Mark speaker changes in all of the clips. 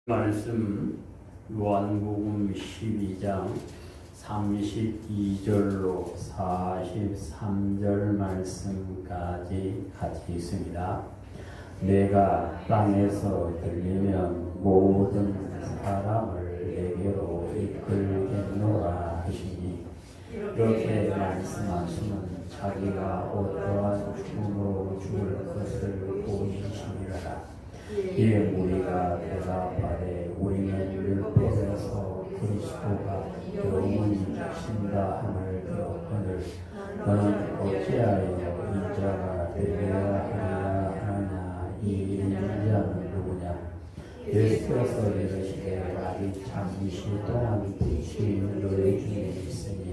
Speaker 1: 말씀 요한복음 12장 32절로 43절 말씀까지 같이 있습니다. 내가 땅에서 들리면 모든 사람을 내게로 이끌겠노라 하시니, 이렇게 말씀하시면 자기가 어떠한 죽음으로 죽을 것을 보이시니라. 이에 무리가 대답하되 우리는 율법에서 그리스도가 영원히 죽신다 함을 들었거늘 너는 어찌하여 인자가 되어야 하리라 하느냐. 이 인자는 누구냐? 예수께서 이르시되 아직 잠시 동안 빛이 너희 중에 있으니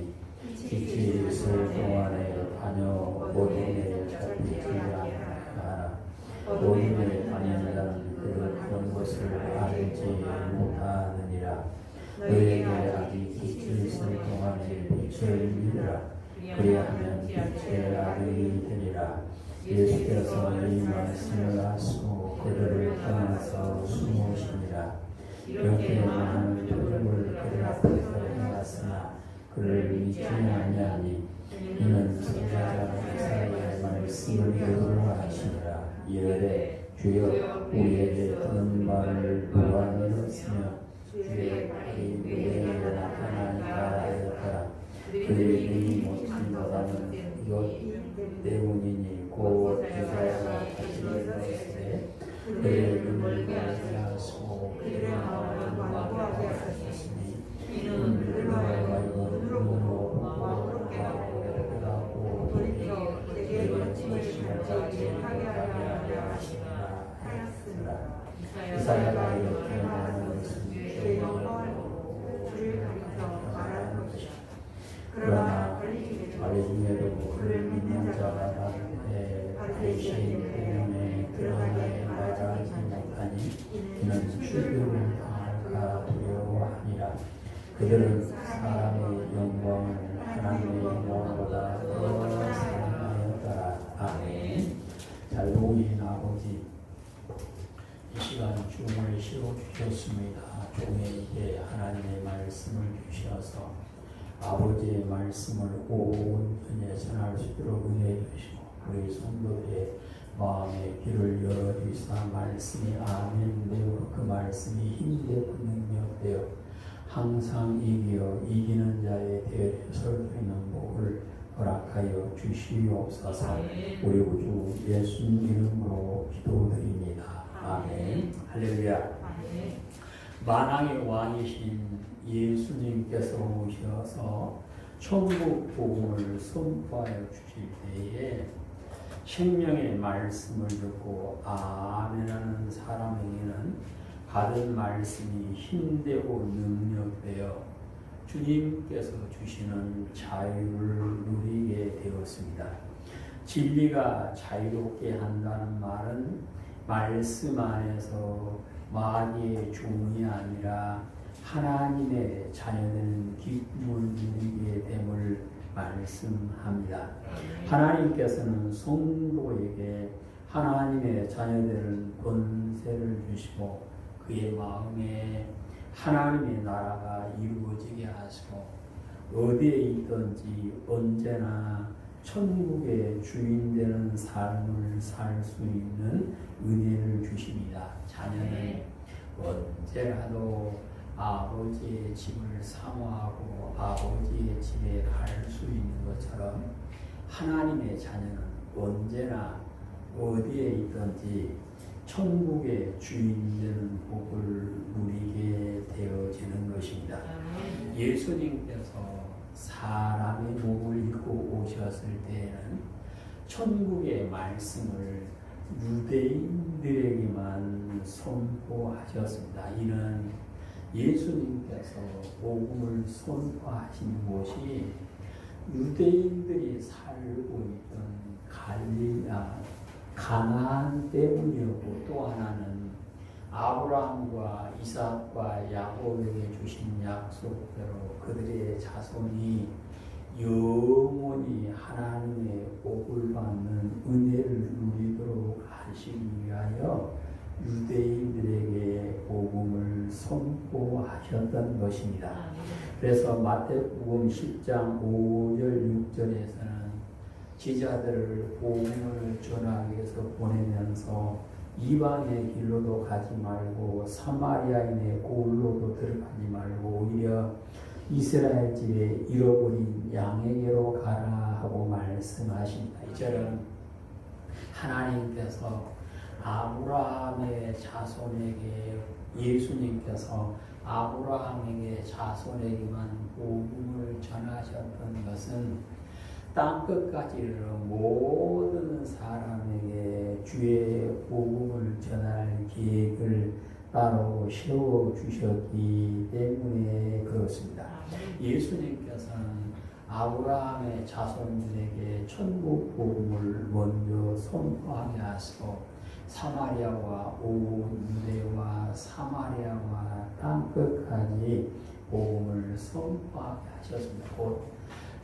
Speaker 1: 빛이 있을 동안에 다녀 어둠에 잡히지 않으라. 어둠에 다니는 자는 그런 것을 알지 못하느니라. 너희에게 아직 빛이 있을 동안에 빛을 믿으라. 그리하면 빛의 아들이 되리라. 예수께서 이 말씀을 하시고 그들을 떠나서 숨으시니라. 이렇게 많은 표적을 그들 앞에서 행하으나 그를 믿지 아니하니 이는 선지자 이사야의 말씀을 이루려 하시니라. 이르되 주여 우리에게 뜨는 바를 누가 믿었으며 주의 팔이 우리에게 나타나니까 하였더라. 그들이 능히 못한 것은 이것 때문이니 곧 이사야가 다시 일렀으되 그들의 눈을 가리게 하시고 그들의 마음을 완고하게 하셨으니 이는 그들과 눈으로 보고 하고 돌이켜 내게 말씀을 자기 하게 하려 하시니라 하였으나 이사야가 이렇게 말하는 것은 주의 영광을 주를 가리켜 말하는 것이다. 그러나 바리새인도 그를 믿는 자가 나한테 바리새인 때문에 드러나게 말하지 못하니 이는 출교를 당할까 두려워하니라. 그들은 사람의 영광을 하나님의 영광보다 더 사랑하였더라. 아멘. 잘보이신 아버지, 이 시간 주문을 씌워주셨습니다. 종에게 하나님의 말씀을 주셔서 아버지의 말씀을 온전히 전할 수 있도록 은혜해 주시고 우리 성도들의 마음의 귀를 열어주사 말씀이 아멘 되어 그 말씀이 힘되고 능력되어 항상 이기는 자의 대열에 설 수 있는 복을 허락하여 주시옵소서. 우리 구주 예수님 이름으로 기도드립니다. 아멘. 할렐루야. 만왕의 왕이신 예수님께서 오셔서 천국 복음을 선포하여 주실 때에 생명의 말씀을 듣고 아멘하는 사람에게는 받은 말씀이 힘되고 능력되어 주님께서 주시는 자유를 누리게 되었습니다. 진리가 자유롭게 한다는 말은 말씀 안에서 마귀의 종이 아니라 하나님의 자녀되는 기쁨을 누리게 됨을 말씀합니다. 하나님께서는 성도에게 하나님의 자녀되는 권세를 주시고 그의 마음에 하나님의 나라가 이루어지게 하시고 어디에 있든지 언제나 천국의 주인 되는 삶을 살 수 있는 은혜를 주십니다. 자녀는 언제라도 아버지의 집을 사모하고 아버지의 집에 갈 수 있는 것처럼 하나님의 자녀는 언제나 어디에 있든지 천국의 주인 되는 복을 누리게 되어지는 것입니다. 예수님께서 사람의 몸을 입고 오셨을 때에는 천국의 말씀을 유대인들에게만 선포하셨습니다. 이는 예수님께서 복음을 선포하신 곳이 유대인들이 살고 있던 가나안 때문이었고, 또 하나는 아브라함과 이삭과 야곱에게 주신 약속대로 그들의 자손이 영원히 하나님의 복을 받는 은혜를 누리도록 하시기 위하여 유대인들에게 복음을 선포하셨던 것입니다. 그래서 마태복음 10장 5절 6절에서는 제자들을 복음을 전하기 위해서 보내면서 이방의 길로도 가지 말고 사마리아인의 고을로도 들어가지 말고 오히려 이스라엘 집에 잃어버린 양에게로 가라 하고 말씀하십니다. 이절은 하나님께서 아브라함의 자손에게 예수님께서 아브라함에게 자손에게만 복음을 전하셨던 것은 땅끝까지 이르러 모든 사람에게 주의 복음을 전할 계획을 따로 세워주셨기 때문에 그렇습니다. 예수님께서는 아브라함의 자손들에게 천국 복음을 먼저 선포하게 하시고 사마리아와 온 유대와 사마리아와 땅끝까지 복음을 선포하게 하셨습니다. 곧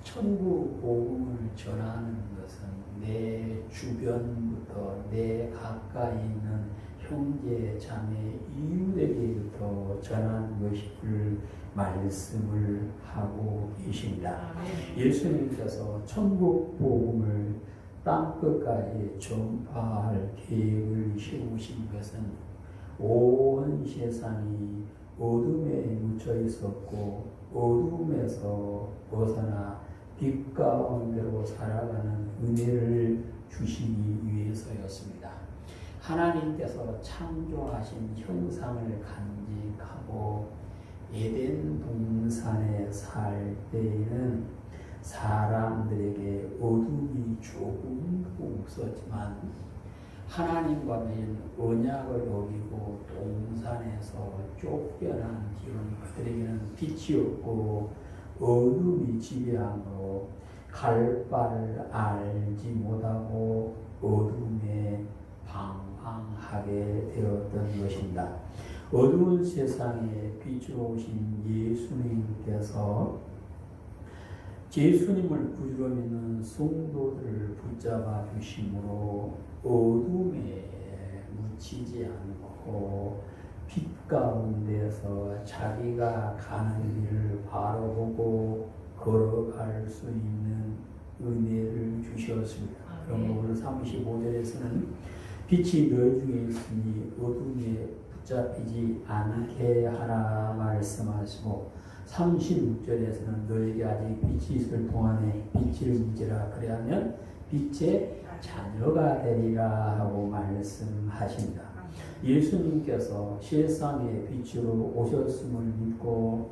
Speaker 1: 천국 복음을 전하는 것은 내 주변부터 내 가까이 있는 형제, 자매, 이웃에게부터 전하는 것을 말씀을 하고 계십니다. 예수님께서 천국 복음을 땅끝까지 전파할 계획을 세우신 것은 온 세상이 어둠에 묻혀 있었고 어둠에서 벗어나 빛 가운데로 살아가는 은혜를 주시기 위해서였습니다. 하나님께서 창조하신 형상을 간직하고 에덴 동산에 살 때에는 사람들에게 어둠이 조금도 없었지만 하나님과 맺은 언약을 어기고 동산에서 쫓겨난 뒤로는 그들에게는 빛이 없고 어둠이 지배하므로 갈 바를 알지 못하고 어둠에 방황하게 되었던 것입니다. 어두운 세상에 빛으로 오신 예수님께서 예수님을 구주로 믿는 성도들을 붙잡아 주심으로 어둠에 묻히지 않고 빛 가운데서 자기가 가는 길을 바로 보고 걸어갈 수 있는 은혜를 주셨습니다. 그럼 오늘 35절에서는 빛이 너희 중에 있으니 어둠에 붙잡히지 않게 하라 말씀하시고 36절에서는 너에게 아직 빛이 있을 동안에 빛을 믿으라 그리하면 빛의 자녀가 되리라 하고 말씀하십니다. 예수님께서 세상의 빛으로 오셨음을 믿고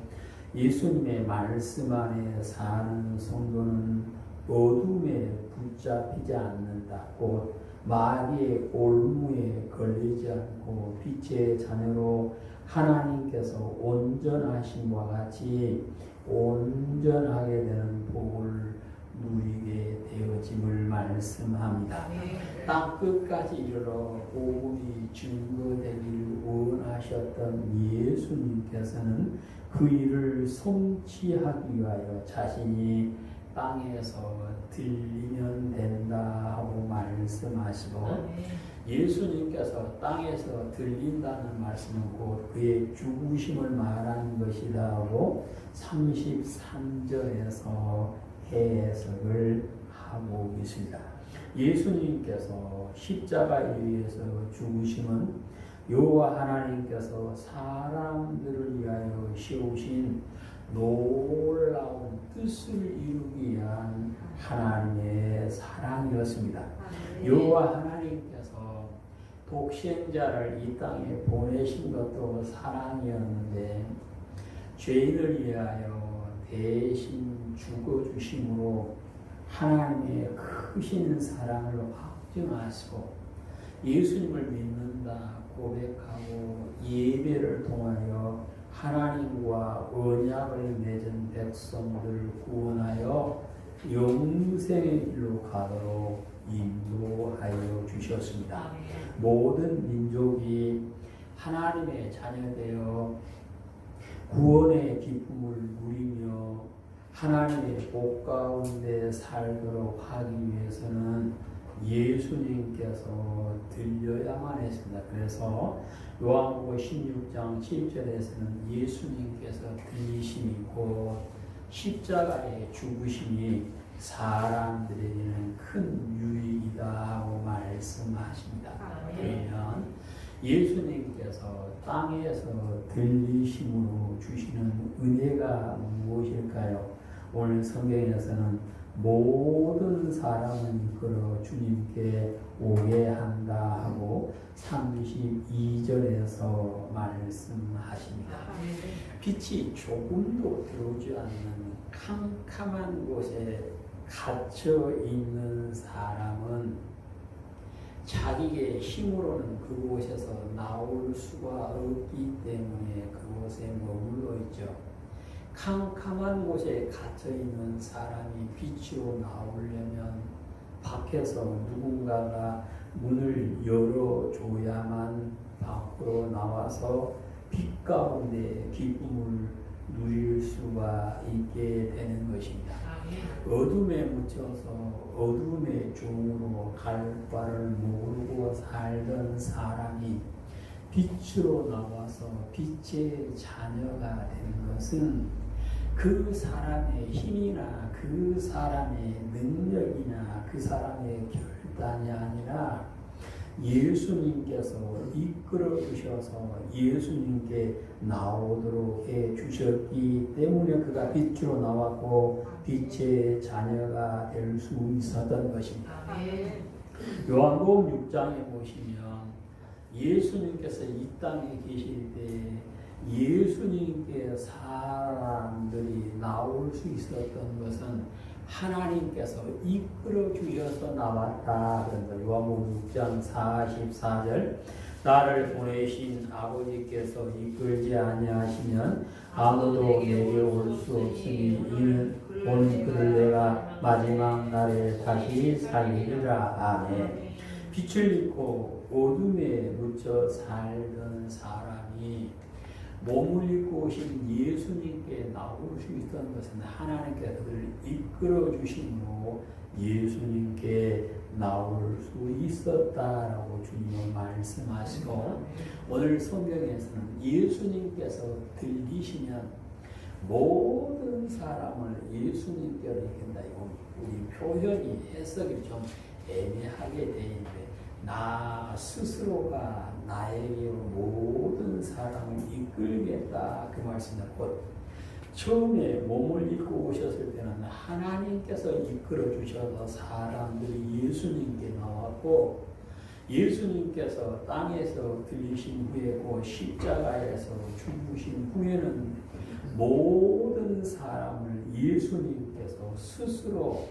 Speaker 1: 예수님의 말씀 안에 사는 성도는 어둠에 붙잡히지 않는다. 곧 마귀의 올무에 걸리지 않고 빛의 자녀로 하나님께서 온전하심과 같이 온전하게 되는 복을 누리게 되어짐을 말씀합니다. 땅 끝까지 이르러 복음이 증거되길 원하셨던 예수님께서는 그 일을 성취하기 위하여 자신이 땅에서 들리면 된다 하고 말씀하시고 예수님께서 땅에서 들린다는 말씀은 곧 그의 죽으심을 말하는 것이다 하고 33절에서 해석을 하고 있습니다. 예수님께서 십자가에 의해서 죽으심은 여호와 하나님께서 사람들을 위하여 세우신 놀라운 뜻을 이루기 위한 하나님의 사랑이었습니다. 여호와 하나님께서 독생자를 이 땅에 보내신 것도 사랑이었는데 죄인을 위하여 대신 죽어주심으로 하나님의 크신 사랑을 확증하시고 예수님을 믿는다 고백하고 예배를 통하여 하나님과 언약을 맺은 백성들을 구원하여 영생의 길로 가도록 인도하여 주셨습니다. 모든 민족이 하나님의 자녀되어 구원의 기쁨을 누리며 하나님의 복 가운데 살도록 하기 위해서는 예수님께서 들려야만 했습니다. 그래서 요한복음 16장 7절에서는 예수님께서 들리심이 곧 십자가의 죽으심이 사람들에게는 큰 유익이다 하고 말씀하십니다. 그러면 예수님께서 땅에서 들리심으로 주시는 은혜가 무엇일까요? 오늘 성경에서는 모든 사람을 이끌어 주님께 오게 한다 하고 32절에서 말씀하십니다. 빛이 조금도 들어오지 않는 캄캄한 곳에 갇혀 있는 사람은 자기의 힘으로는 그곳에서 나올 수가 없기 때문에 그곳에 머물러 있죠. 캄캄한 곳에 갇혀 있는 사람이 빛으로 나오려면 밖에서 누군가가 문을 열어줘야만 밖으로 나와서 빛 가운데 기쁨을 누릴 수가 있게 되는 것입니다. 어둠에 묻혀서 어둠의 종으로 갈 바를 모르고 살던 사람이 빛으로 나와서 빛의 자녀가 되는 것은 그 사람의 힘이나 그 사람의 능력이나 그 사람의 결단이 아니라 예수님께서 이끌어 주셔서 예수님께 나오도록 해 주셨기 때문에 그가 빛으로 나왔고 빛의 자녀가 될 수 있었던 것입니다. 요한복음 6장에 보시면 예수님께서 이 땅에 계실 때 예수님께 사람들이 나올 수 있었던 것은 하나님께서 이끌어 주셔서 나왔다. 그런다. 요한복음 6장 44절 나를 보내신 아버지께서 이끌지 아니하시면 아무도 내게 올 수 없으니 이는 본 그를 내가 마지막 날에 다시 살리리라. 아멘. 빛을 잃고 어둠에 묻혀 살던 사람이 몸을 입고 오신 예수님께 나올 수 있었던 것은 하나님께서 그를 이끌어 주심으로 예수님께 나올 수 있었다라고 주님은 말씀하시고 오늘 성경에서는 예수님께서 들리시면 모든 사람을 예수님께로 이끈다. 우리 표현이 해석이 좀 애매하게 되는데 나 스스로가 나에게 모든 사람을 이끌겠다 그 말씀입니다. 곧 처음에 몸을 입고 오셨을 때는 하나님께서 이끌어 주셔서 사람들이 예수님께 나왔고 예수님께서 땅에서 들리신 후에 그 십자가에서 죽으신 후에는 모든 사람을 예수님께서 스스로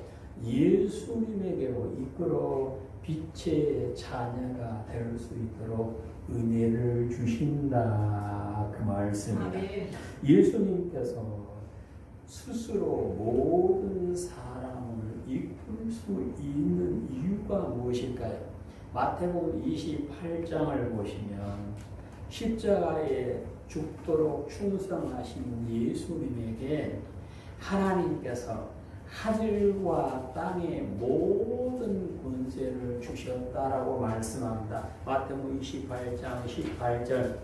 Speaker 1: 예수님에게로 이끌어 빛의 자녀가 될 수 있도록 은혜를 주신다 그 말씀입니다. 예수님께서 스스로 모든 사람을 이끌 수 있는 이유가 무엇일까요? 마태복음 28장을 보시면 십자가에 죽도록 충성하신 예수님에게 하나님께서 하늘과 땅의 모든 권세를 주셨다라고 말씀합니다. 마태복음 28장 18절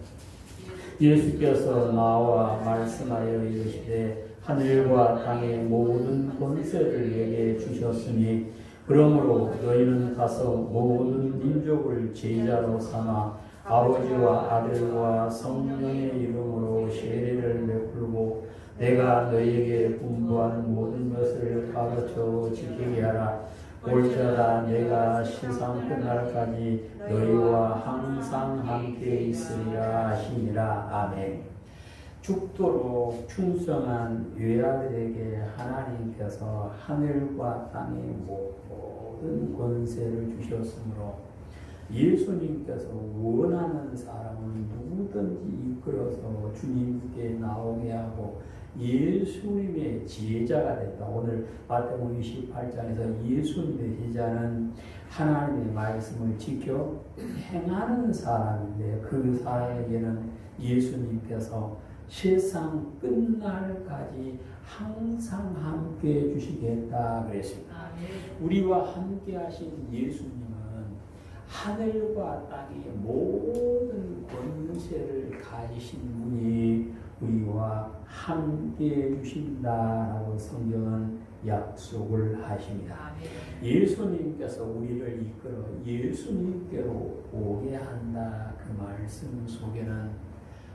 Speaker 1: 예수께서 나와 말씀하여 이르시되 하늘과 땅의 모든 권세를 내게 주셨으니 그러므로 너희는 가서 모든 민족을 제자로 삼아 아버지와 아들과 성령의 이름으로 세례를 베풀고 내가 너희에게 분부한 모든 것을 가르쳐 지키게 하라. 올저라 내가 세상 끝날까지 너희와 항상 함께 있으리라 하시니라. 아멘. 죽도록 충성한 외아들에게 하나님께서 하늘과 땅의 모든 권세를 주셨으므로 예수님께서 원하는 사람을 누구든지 이끌어서 주님께 나오게 하고 예수님의 제자가 됐다. 오늘 마태복음 28장에서 예수님의 제자는 하나님의 말씀을 지켜 행하는 사람인데 그 사람에게는 예수님께서 세상 끝날까지 항상 함께 해주시겠다 그랬습니다. 우리와 함께 하신 예수님은 하늘과 땅의 모든 권세를 가지신 분이 우리와 함께 해주신다라고 성경은 약속을 하십니다. 예수님께서 우리를 이끌어 예수님께로 오게 한다 그 말씀 속에는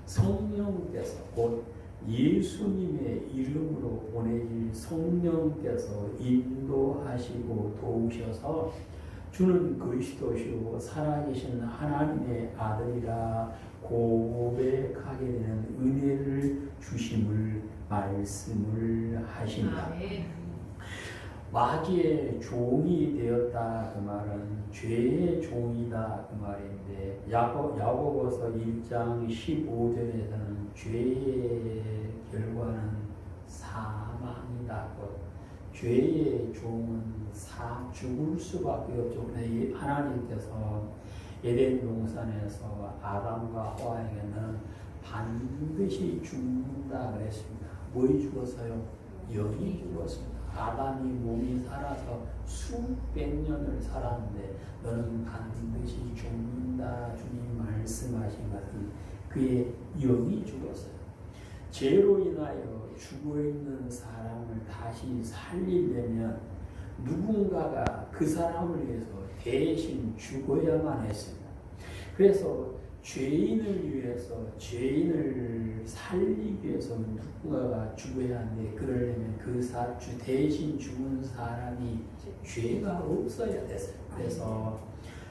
Speaker 1: 성령께서 곧 예수님의 이름으로 보내질 성령께서 인도하시고 도우셔서 주는 그리스도시오 살아계신 하나님의 아들이라 고백하게 되는 은혜를 주심을 말씀을 하십니다. 마귀의 종이 되었다 그 말은 죄의 종이다 그 말인데 야고보서 1장 15절에서는 죄의 결과는 사망이다. 죄의 종은 죽을 수밖에 없죠. 하나님께서 에덴 동산에서 아담과 하와에게는 반드시 죽는다 그랬습니다. 뭐이 죽었어요? 영이 죽었습니다. 아담이 몸이 살아서 수백 년을 살았는데 너는 반드시 죽는다 주님 말씀하신 것은 그의 영이 죽었어요. 죄로 인하여 죽어있는 사람을 다시 살리려면 누군가가 그 사람을 위해서 대신 죽어야만 했습니다. 그래서 죄인을 위해서 죄인을 살리기 위해서 누군가가 죽어야 하는데 그러려면 그 대신 죽은 사람이 죄가 없어야 됐어요. 그래서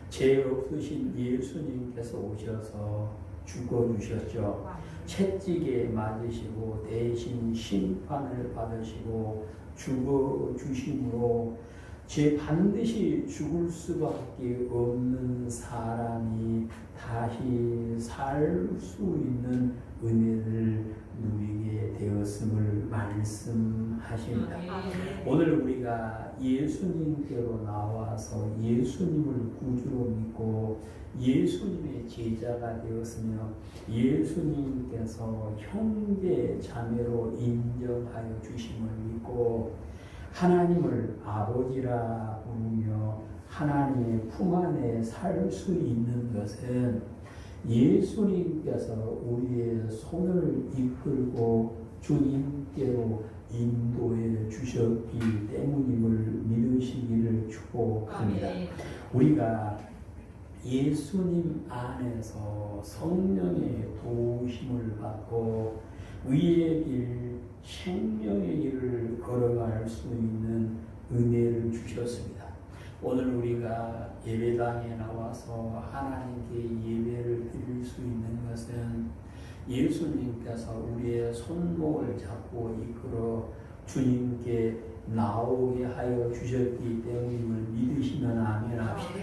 Speaker 1: 죄 없으신 예수님께서 오셔서 죽어주셨죠. 채찍에 맞으시고 대신 심판을 받으시고 죽어주심으로 반드시 죽을 수밖에 없는 사람이 다시 살 수 있는 은혜를 누리게 되었음을 말씀하십니다. 오늘 우리가 예수님께로 나와서 예수님을 구주로 믿고 예수님의 제자가 되었으며 예수님께서 형제 자매로 인정하여 주심을 믿고 하나님을 아버지라 부르며 하나님의 품 안에 살 수 있는 것은 예수님께서 우리의 손을 이끌고 주님께로 인도해 주셨기 때문임을 믿으시기를 축복합니다. 우리가 예수님 안에서 성령의 도우심을 받고 의의 길, 생명의 길을 걸어갈 수 있는 은혜를 주셨습니다. 오늘 우리가 예배당에 나와서 하나님께 예배를 드릴 수 있는 것은 예수님께서 우리의 손목을 잡고 이끌어 주님께 나오게 하여 주셨기 때문임을 믿으시면 아멘 합시다.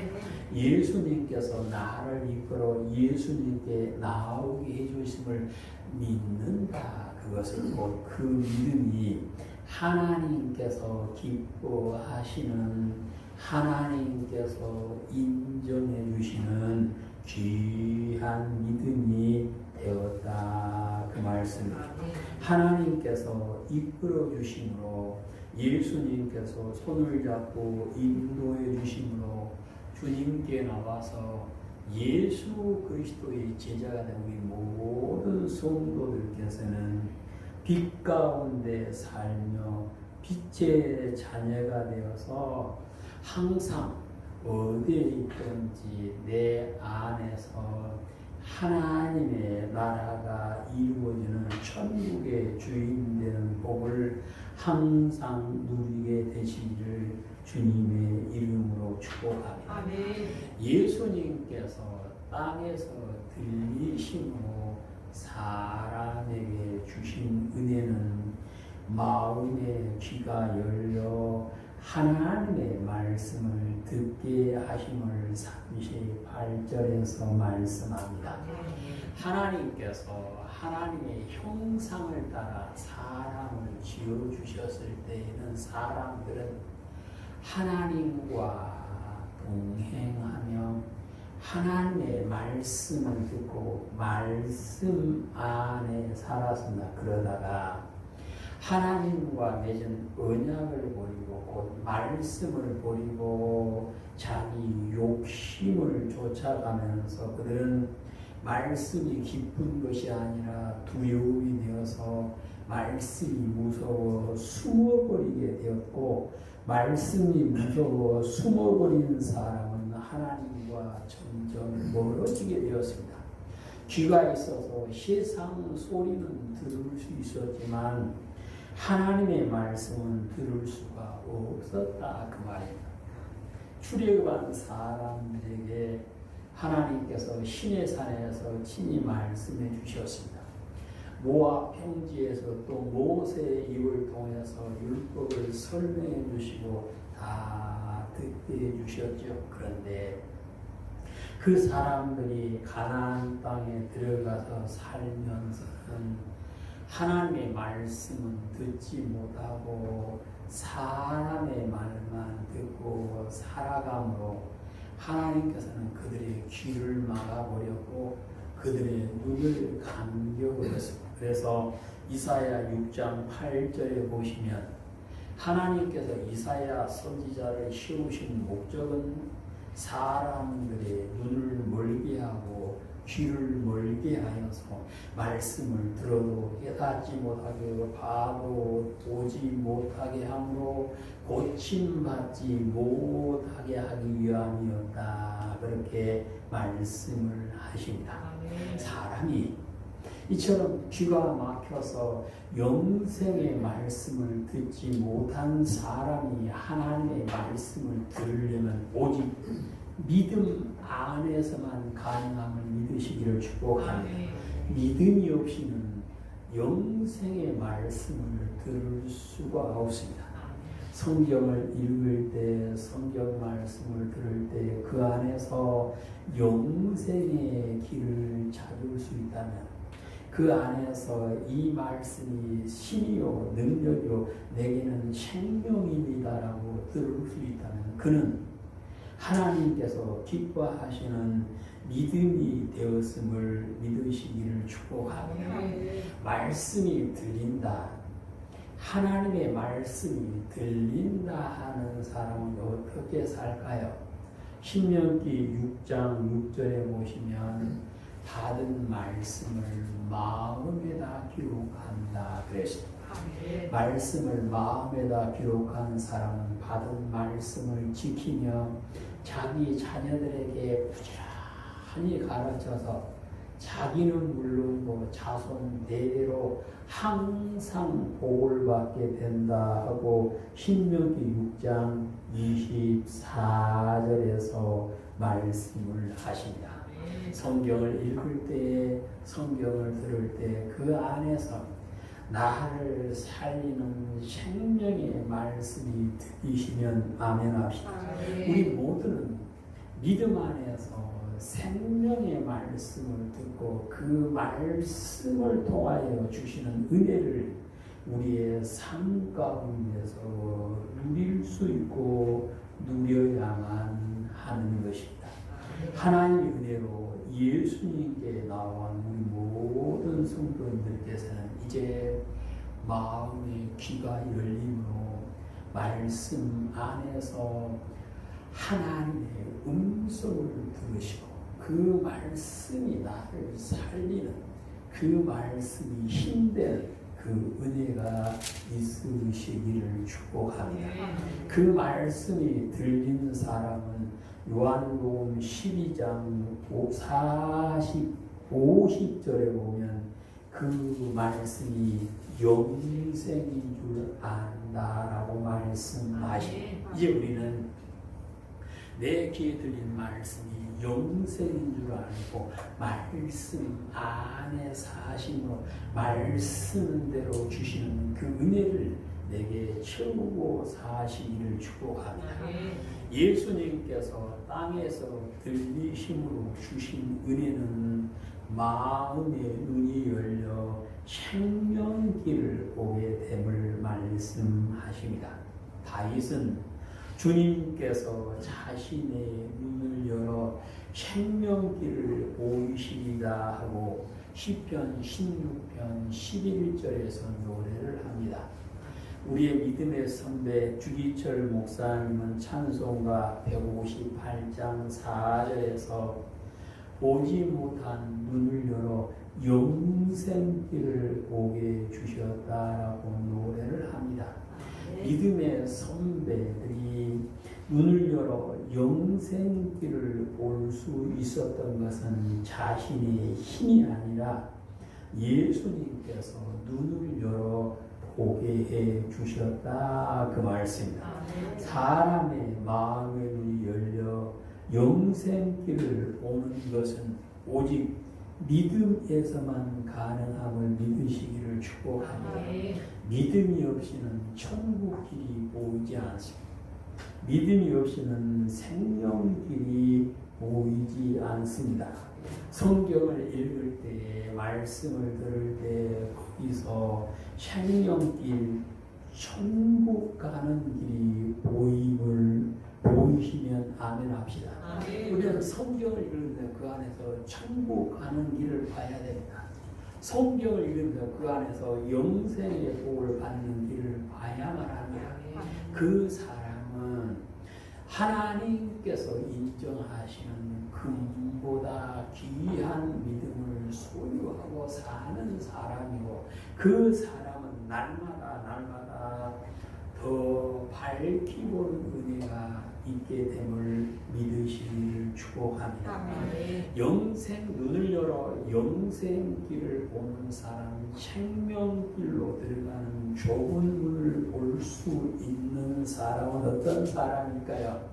Speaker 1: 예수님께서 나를 이끌어 예수님께 나오게 해주심을 믿는다. 그것은 곧 그 믿음이 하나님께서 기뻐하시는 하나님께서 인정해 주시는 귀한 믿음이 되었다. 그 말씀입니다. 하나님께서 이끌어 주심으로 예수님께서 손을 잡고 인도해 주심으로 주님께 나와서 예수 그리스도의 제자가 된 우리 모든 성도들께서는 빛 가운데 살며 빛의 자녀가 되어서 항상 어디에 있든지 내 안에서 하나님의 나라가 이루어지는 천국의 주인 되는 복을 항상 누리게 되시기를 주님의 이름으로 축복합니다. 아멘. 예수님께서 땅에서 들리심으로 사람에게 주신 은혜는 마음의 귀가 열려 하나님의 말씀을 듣게 하심을 38절에서 말씀합니다. 하나님께서 하나님의 형상을 따라 사람을 지어주셨을 때에는 사람들은 하나님과 동행하며 하나님의 말씀을 듣고 말씀 안에 살았습니다. 그러다가 하나님과 맺은 언약을 버리고 곧 말씀을 버리고 자기 욕심을 쫓아가면서 그들은 말씀이 기쁜 것이 아니라 두려움이 되어서 말씀이 무서워 숨어버리게 되었고, 말씀이 무서워 숨어버린 사람은 하나님과 점점 멀어지게 되었습니다. 귀가 있어서 세상 소리는 들을 수 있었지만 하나님의 말씀은 들을 수가 없었다, 그 말입니다. 출애굽한 사람들에게 하나님께서 시내 산에서 친히 말씀해 주셨습니다. 모압 평지에서 또 모세의 입을 통해서 율법을 설명해 주시고 다 듣게 해 주셨죠. 그런데 그 사람들이 가나안 땅에 들어가서 살면서는 하나님의 말씀은 듣지 못하고 사람의 말만 듣고 살아가므로 하나님께서는 그들의 귀를 막아버렸고 그들의 눈을 감겨버렸습니다. 그래서 이사야 6장 8절에 보시면 하나님께서 이사야 선지자를 세우신 목적은 사람들의 눈을 멀게 하고 귀를 멀게 하여서 말씀을 들어도 깨닫지 못하게 하고 봐도 보지 못하게 함으로 고침받지 못하게 하기 위함이었다. 그렇게 말씀을 하십니다. 사람이 이처럼 귀가 막혀서 영생의 말씀을 듣지 못한 사람이 하나님의 말씀을 들으려면 오직 믿음 안에서만 가능함을 믿으시기를 축복합니다. 믿음이 없이는 영생의 말씀을 들을 수가 없습니다. 성경을 읽을 때, 성경 말씀을 들을 때 그 안에서 영생의 길을 찾을 수 있다면 그 안에서 이 말씀이 신이요 능력이요 내게는 생명입니다라고 들을 수 있다면 그는 하나님께서 기뻐하시는 믿음이 되었음을 믿으시기를 축복합니다. 말씀이 들린다. 하나님의 말씀이 들린다 하는 사람은 어떻게 살까요? 신명기 6장 6절에 보시면 받은 말씀을 마음에다 기록한다 그랬습니다. 말씀을 마음에다 기록한 사람은 받은 말씀을 지키며 자기 자녀들에게 부지런히 가르쳐서 자기는 물론이고 자손 대대로 항상 복을 받게 된다 하고 신명기 6장 24절에서 말씀을 하십니다. 성경을 읽을 때, 성경을 들을 때 그 안에서 나를 살리는 생명의 말씀이 들리시면 아멘 합시다. 우리 모두는 믿음 안에서 생명의 말씀을 듣고 그 말씀을 통하여 주시는 은혜를 우리의 삶 가운데서 누릴 수 있고 누려야만 하는 것입니다. 하나님의 은혜로 예수님께 나온 우리 모든 성도님들께서는 이제 마음의 귀가 열림으로 말씀 안에서 하나님의 음성을 들으시고 그 말씀이 나를 살리는 그 말씀이 힘된 그 은혜가 있으시기를 축복합니다. 그 말씀이 들리는 사람은 요한복음 12장 50절에 보면 그 말씀이 영생인 줄 안다라고 말씀하십니다. 이제 우리는 내 귀에 들린 말씀이 영생인 줄 알고 말씀 안에 사심으로 말씀대로 주시는 그 은혜를 내게 채우고 사시기를 축복합니다. 예수님께서 땅에서 들리심으로 주신 은혜는 마음의 눈이 열려 생명길을 보게 됨을 말씀하십니다. 다윗은 주님께서 자신의 눈을 열어 생명길을 보이시리라 하고 시편 16편 11절에서 노래를 합니다. 우리의 믿음의 선배 주기철 목사님은 찬송가 158장 4절에서 보지 못한 눈을 열어 영생길을 보게 주셨다라고 노래를 합니다. 믿음의 선배들이 눈을 열어 영생길을 볼 수 있었던 것은 자신의 힘이 아니라 예수님께서 눈을 열어 보게 해 주셨다 그 말씀입니다. 사람의 마음의 눈이 열려 영생길을 보는 것은 오직 믿음에서만 가능함을 믿으시기를 축복합니다. 믿음이 없이는 천국 길이 보이지 않습니다. 믿음이 없이는 생명길이 보이지 않습니다. 성경을 읽을 때, 말씀을 들을 때 거기서 생명길, 천국 가는 길이 보이시면 아멘 합시다. 우리는 성경을 읽으면서 그 안에서 천국 가는 길을 봐야 됩니다. 성경을 읽으면서 그 안에서 영생의 복을 받는 길을 봐야만 합니다. 그 사람은 하나님께서 인정하시는 금보다 귀한 믿음을 소유하고 사는 사람이고 그 사람은 날마다 더 밝히 보는 은혜가 있게 됨을 믿으시기를 축복합니다. 눈을 열어 영생길을 보는 사람은 생명길로 들어가는 좁은 문을 볼 수 있는 사람은 어떤 사람일까요?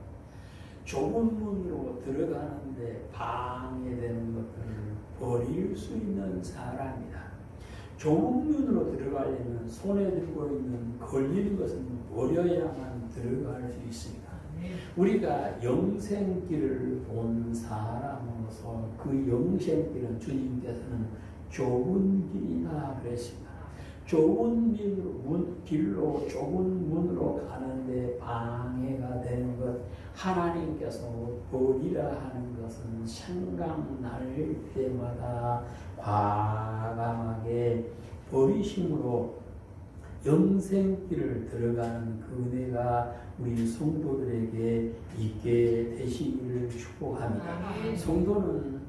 Speaker 1: 좁은 문으로 들어가는데 방해되는 것들을 버릴 수 있는 사람이다. 좁은 문으로 들어가려면 손에 들고 있는 걸리는 것은 버려야만 들어갈 수 있습니다. 우리가 영생길을 본 사람으로서 그 영생길은 주님께서는 좁은 길이다 그랬습니다. 좁은 길로 좁은 문으로 가는데 방해가 되는 것, 하나님께서 버리라 하는 것은 생각날 때마다 과감하게 버리심으로 영생길을 들어가는 그 은혜가 우리 성도들에게 있게 되시기를 축복합니다. 성도는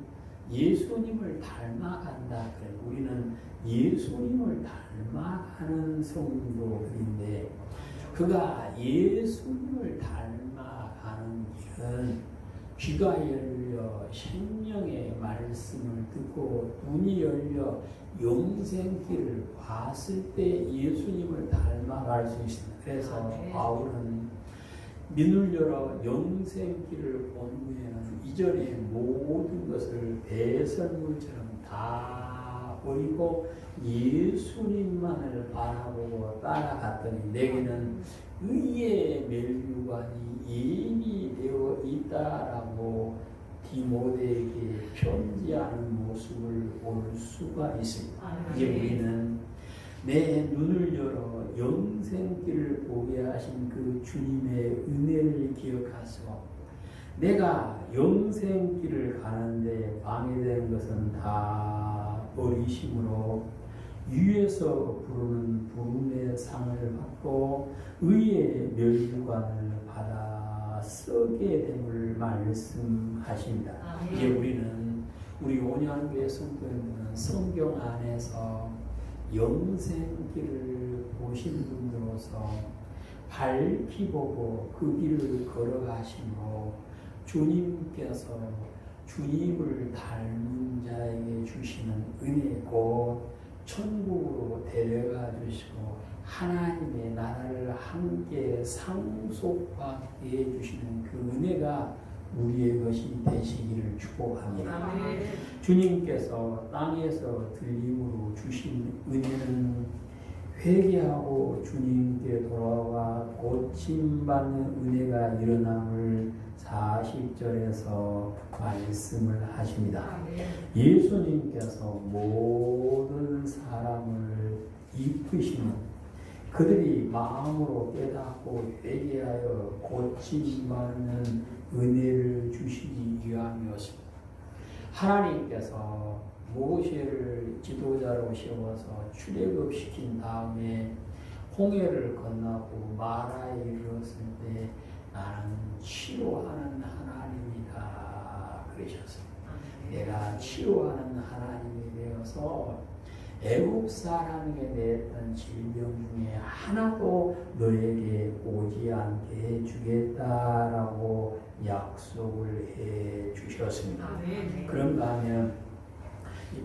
Speaker 1: 예수님을 닮아간다. 그래. 우리는 예수님을 닮아가는 성도들인데 그가 예수님을 닮아가는 길은 귀가 열려 생명의 말씀을 듣고 눈이 열려 영생길을 봤을 때 예수님을 닮아갈 수 있습니다. 그래서 바울은 눈을 열어 영생길을 본 후에는 이전의 모든 것을 배설물처럼 다 버리고 예수님만을 바라보고 따라갔더니 내게는 의의 멸류관이 이미 되어 있다라고 디모데에게 편지하는 모습을 볼 수가 있습니다. 이제 우리는 내 눈을 열어 영생길을 보게 하신 그 주님의 은혜를 기억하시고 내가 영생길을 가는데 방해되는 것은 다 버리심으로 위에서 부르는 부름의 상을 받고 의의 멸류관을 받아 쓰게 됨을 말씀하십니다. 이제 우리 온양교회 성도님들은 성경 안에서 영생길을 보신 분들로서 밝히 보고 그 길을 걸어가심으로 주님께서 주님을 닮은 자에게 주시는 은혜고 천국으로 데려가 주시고 하나님의 나라를 함께 상속받게 해주시는 그 은혜가 우리의 것이 되시기를 축복합니다. 주님께서 땅에서 들림으로 주신 은혜는 회개하고 주님께 돌아와 고침받는 은혜가 일어남을 40절에서 말씀을 하십니다. 예수님께서 모든 사람을 이끄시는 그들이 마음으로 깨닫고 회개하여 고침받는 은혜를 주시기 위함이었습니다. 하나님께서 모세를 지도자로 세워서 출애굽시킨 다음에 홍해를 건너고 마라에 이르렀을 때 나는 치료하는 하나님이다 그러셨습니다. 내가 치료하는 하나님이 되어서 애국 사람에게 냈던 질병 중에 하나도 너에게 오지 않게 해주겠다라고 약속을 해 주셨습니다. 그런가 하면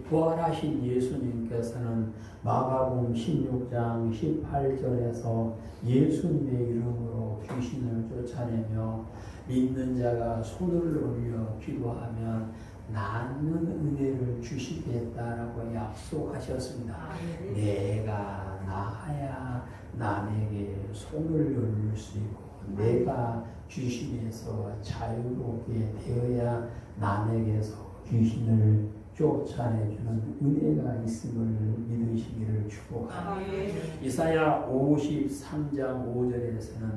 Speaker 1: 부활하신 예수님께서는 마가복음 16장 18절에서 예수님의 이름으로 귀신을 쫓아내며 믿는 자가 손을 올려 기도하면 낫는 은혜를 주시겠다라고 약속하셨습니다. 내가 나아야 남에게 손을 올릴 수 있고 내가 귀신에서 자유롭게 되어야 남에게서 귀신을 쫓아내주는 은혜가 있음을 믿으시기를 축복합니다. 이사야 53장 5절에서는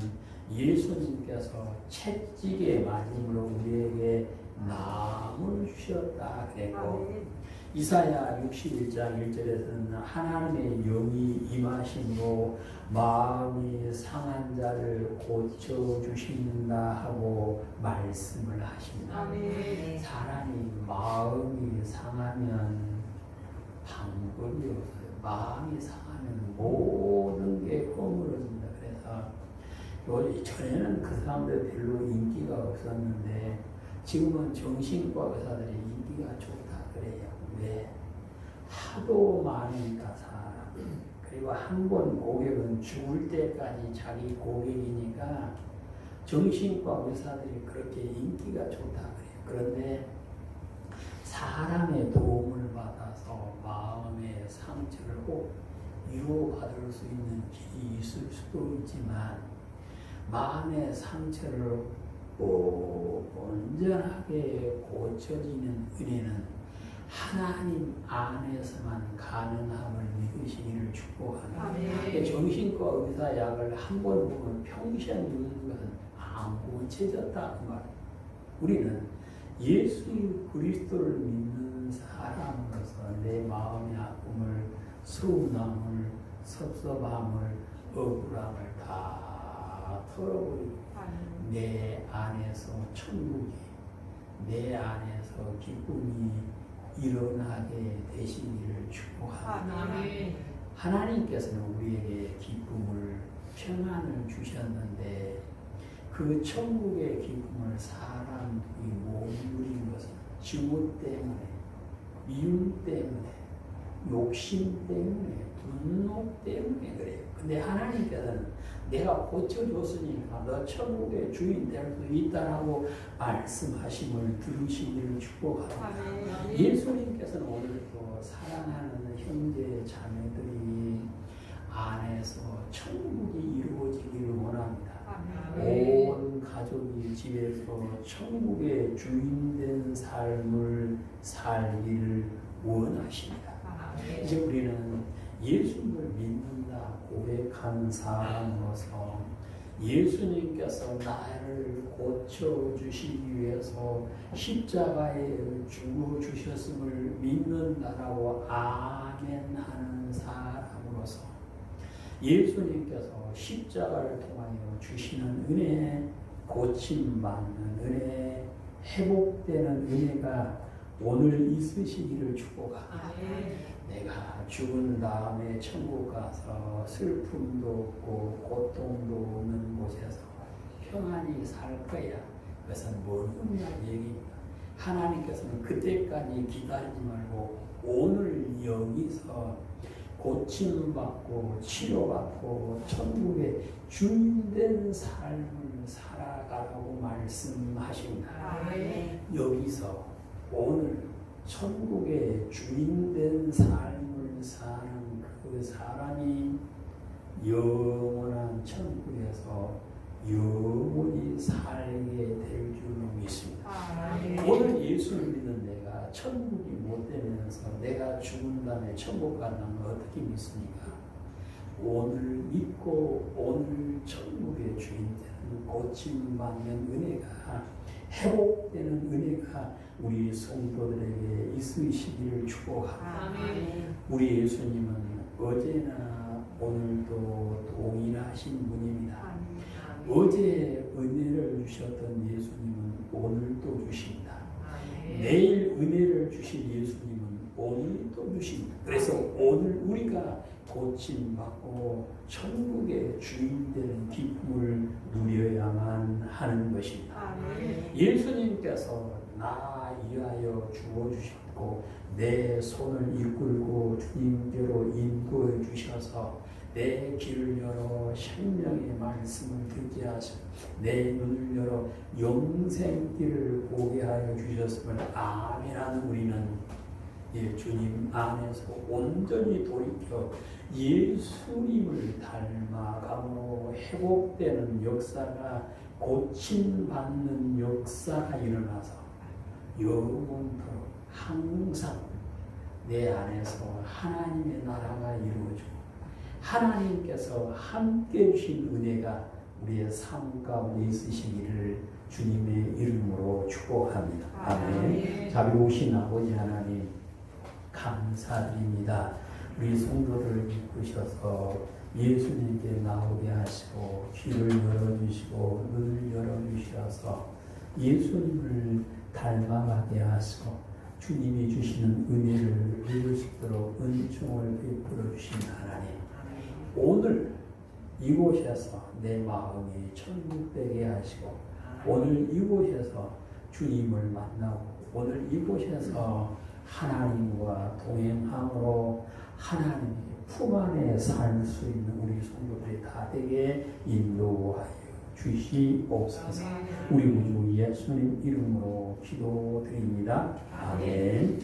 Speaker 1: 예수님께서 채찍에 맞음으로 우리에게 나음을 주셨다 그랬고 이사야 61장 1절에서는 하나님의 영이 임하심으로 마음이 상한 자를 고쳐주신다 하고 말씀을 하십니다. 사람이 마음이 상하면 방법이 없어요. 마음이 상하면 모든 게 허물어집니다. 그래서 전에는 그 사람들 별로 인기가 없었는데 지금은 정신과 의사들이 인기가 좋다 그래요. 왜? 하도 많으니까 사람. 그리고 한 번 고객은 죽을 때까지 자기 고객이니까 정신과 의사들이 그렇게 인기가 좋다 그래요. 그런데 사람의 도움을 받아서 마음의 상처를 꼭 위로받을 수 있는 길이 있을 수도 있지만 마음의 상처를 온전하게 고쳐지는 은혜는 하나님 안에서만 가능함을 믿으시기를 축복합니다. 정신과 의사 약을 한 번 먹으면 평생 먹는 것은 안 고쳐졌다 그 말. 우리는 예수 그리스도를 믿는 사람으로서 내 마음의 아픔을, 서운함을, 섭섭함을, 억울함을 다 털어버리고 내 안에서 천국이, 내 안에서 기쁨이 일어나게 되시기를 축복합니다. 하나님께서는 우리에게 기쁨을, 평안을 주셨는데 그 천국의 기쁨을 사람들이 못 누린 것은 증오 때문에, 미움 때문에, 욕심 때문에, 분노 때문에 그래요. 근데 하나님께서는 내가 고쳐줬으니까 너 천국의 주인 될 수 있다라고 말씀하심을 들으시기를 축복합니다. 예수님께서는 오늘도 사랑하는 형제 자매들이 안에서 천국이 이루어지기를 원합니다. 온 가족이 집에서 천국의 주인된 삶을 살기를 원하십니다. 이제 우리는 예수님을 믿는다 고백하는 사람으로서 예수님께서 나를 고쳐주시기 위해서 십자가에 죽어주셨음을 믿는다라고 아멘하는 사람으로서 예수님께서 십자가를 통하여 주시는 은혜, 고침받는 은혜, 회복되는 은혜가 오늘 있으시기를 축복합니다. 내가 죽은 다음에 천국 가서 슬픔도 없고 고통도 없는 곳에서 평안히 살 거야. 그것은 먼 얘기입니다. 하나님께서는 그때까지 기다리지 말고 오늘 여기서 고침받고 치료받고 천국의 주인된 삶을 살아가라고 말씀하십니다. 여기서 오늘 천국의 주인된 삶을 사는 그 사람이 영원한 천국에서 영원히 살게 될 줄로 믿습니다. 오늘 예수를 믿는 내가 천국이 못 되면서 내가 죽은 다음에 천국 간다는 걸 어떻게 믿습니까? 오늘 믿고 오늘 천국의 주인 되는 고침받는 은혜가 회복되는 은혜가 우리 성도들에게 있으시기를 축복합니다. 우리 예수님은 어제나 오늘도 동일하신 분입니다. 어제 은혜를 주셨던 예수님은 오늘도 주신다. 내일 은혜를 주신 예수님은 오늘도 주신다. 그래서 오늘 우리가 고침받고 천국의 주인 되는 기쁨을 누려야만 하는 것입니다. 예수님께서 나 위하여 죽어주셨고 내 손을 이끌고 주님께로 인도해 주셔서 내 귀를 열어 생명의 말씀을 듣게 하시고 내 눈을 열어 영생길을 보게 하여 주셨음을 아멘하는 우리는 주님 안에서 온전히 돌이켜 예수님을 닮아감으로 회복되는 역사가 고침받는 역사가 일어나서 영원토록 항상 내 안에서 하나님의 나라가 이루어지고 하나님께서 함께 주신 은혜가 우리의 삶 가운데 있으시기를 주님의 이름으로 축복합니다. 아멘. 자비로우신 아버지 하나님 감사드립니다. 우리 성도를 이끄셔서 예수님께 나오게 하시고 귀를 열어주시고 눈을 열어주셔서 예수님을 닮아가게 하시고 주님이 주시는 은혜를 누릴 수 있도록 은총을 베풀어 주신 하나님, 오늘 이곳에서 내 마음이 천국되게 하시고 오늘 이곳에서 주님을 만나고 오늘 이곳에서 하나님과 동행함으로 하나님의 품 안에 살 수 있는 우리 성도들이 다 되게 인도하여 주시옵소서. 우리 구주 예수님 이름으로 기도드립니다. 아멘.